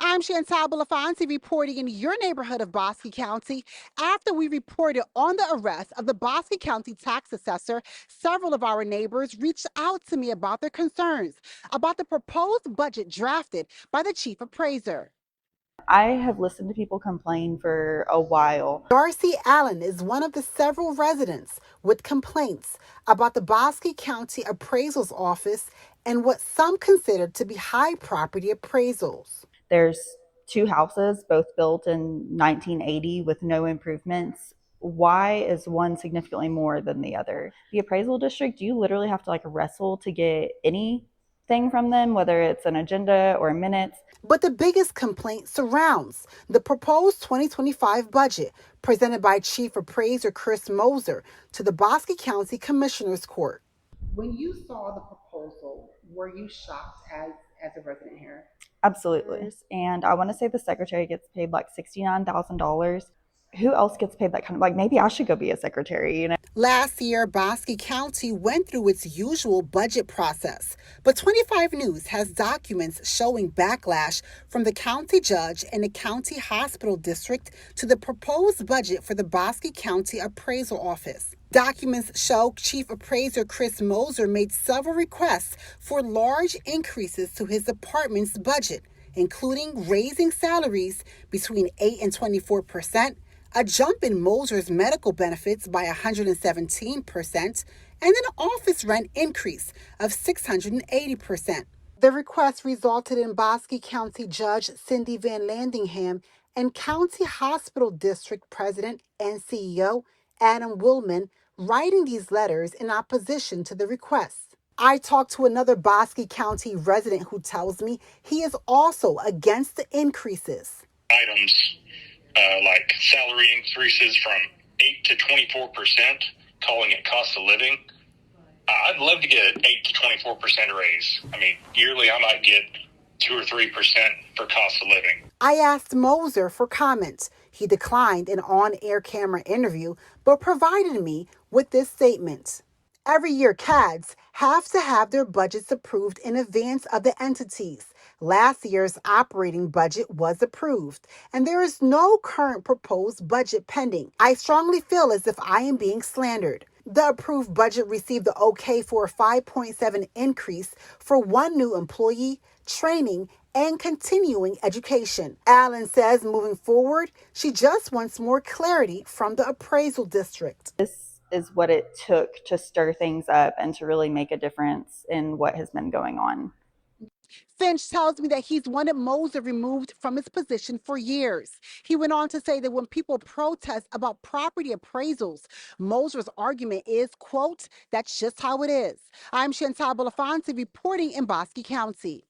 I'm Chantal Belafonte reporting in your neighborhood of Bosque County. After we reported on the arrest of the Bosque County tax assessor, several of our neighbors reached out to me about their concerns about the proposed budget drafted by the chief appraiser. I have listened to people complain for a while. Darcy Allen is one of the several residents with complaints about the Bosque County Appraisal's Office and what some consider to be high property appraisals. There's two houses, both built in 1980 with no improvements. Why is one significantly more than the other? The appraisal district, you literally have to wrestle to get anything from them, whether it's an agenda or minutes. But the biggest complaint surrounds the proposed 2025 budget presented by Chief Appraiser Chris Moser to the Bosque County Commissioner's Court. When you saw the proposal, were you shocked as a resident here? Absolutely. And I want to say the secretary gets paid like $69,000. Who else gets paid that kind of, maybe I should go be a secretary. Last year, Bosque County went through its usual budget process, but 25 News has documents showing backlash from the county judge and the county hospital district to the proposed budget for the Bosque County Appraisal Office. Documents show Chief Appraiser Chris Moser made several requests for large increases to his department's budget, including raising salaries between 8 and 24%, a jump in Moser's medical benefits by 117%, and an office rent increase of 680%. The request resulted in Bosque County Judge Cindy Van Landingham and County Hospital District President and CEO Adam Willman writing these letters in opposition to the request. I talked to another Bosque County resident who tells me he is also against the increases. Items like salary increases from 8 to 24%, calling it cost of living. I'd love to get an 8 to 24% raise. I mean, yearly I might get 2 or 3% for cost of living. I asked Moser for comment. He declined an on-air camera interview, but provided me with this statement. Every year, CADs have to have their budgets approved in advance of the entities. Last year's operating budget was approved, and there is no current proposed budget pending. I strongly feel as if I am being slandered. The approved budget received the okay for a 5.7 increase for one new employee, training, and continuing education. Allen says moving forward, she just wants more clarity from the appraisal district. This is what it took to stir things up and to really make a difference in what has been going on. Finch tells me that he's wanted Moser removed from his position for years. He went on to say that when people protest about property appraisals, Moser's argument is, quote, that's just how it is. I'm Chantal Belafonte reporting in Bosque County.